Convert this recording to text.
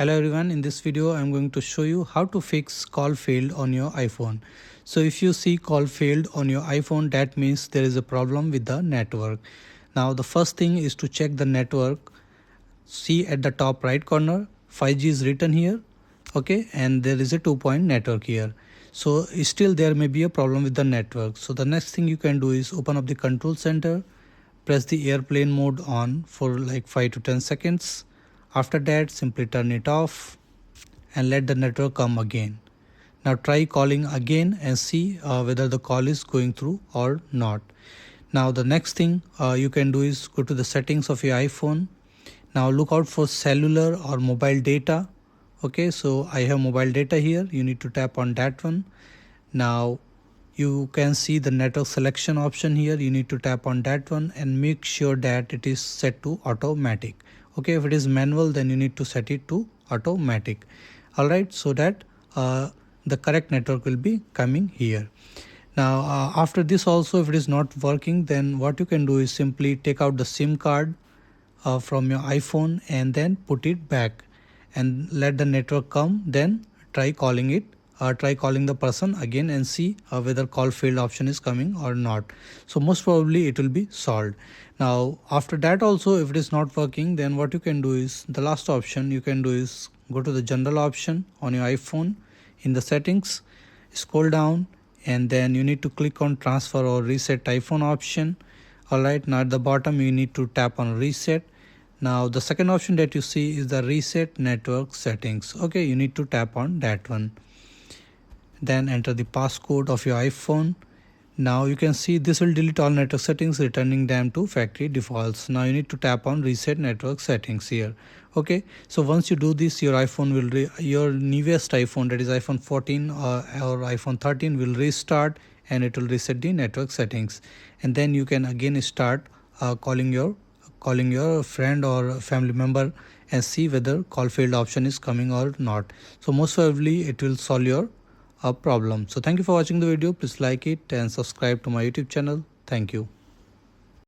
Hello everyone, in this video I'm going to show you how to fix call failed on your iPhone. So if you see call failed on your iPhone, that means there is a problem with the network. Now the first thing is to check the network. See at the top right corner 5G is written here, okay, and there is a 2-point network here. So still there may be a problem with the network. So the next thing you can do is open up the control center, press the airplane mode on for like 5 to 10 seconds. After that, simply turn it off and let the network come again. Now try calling again and see whether the call is going through or not. Now the next thing you can do is go to the settings of your iPhone. Now look out for cellular or mobile data. Okay, so I have mobile data here. You need to tap on that one. Now you can see the network selection option here. You need to tap on that one and make sure that it is set to automatic. Okay, if it is manual, then you need to set it to automatic. All right, so that the correct network will be coming here. Now after this also, if it is not working, then what you can do is simply take out the SIM card from your iPhone and then put it back and let the network come. Then try calling it. Try calling the person again and see whether call failed option is coming or not. So most probably it will be solved. Now after that also, if it is not working, then what you can do is the last option you can do is go to the general option on your iPhone. In the settings, scroll down and then you need to click on transfer or reset iPhone option. Alright, now at the bottom you need to tap on reset. Now the second option that you see is the reset network settings. Okay, you need to tap on that one. Then enter the passcode of your iPhone. Now you can see this will delete all network settings, returning them to factory defaults. Now you need to tap on reset network settings here. Okay, so once you do this, your iPhone will your newest iPhone, that is iPhone 14 or iPhone 13, will restart and it will reset the network settings, and then you can again start calling your friend or family member and see whether call failed option is coming or not. So most probably it will solve your problem. So thank you for watching the video. Please like it and subscribe to my YouTube channel. Thank you.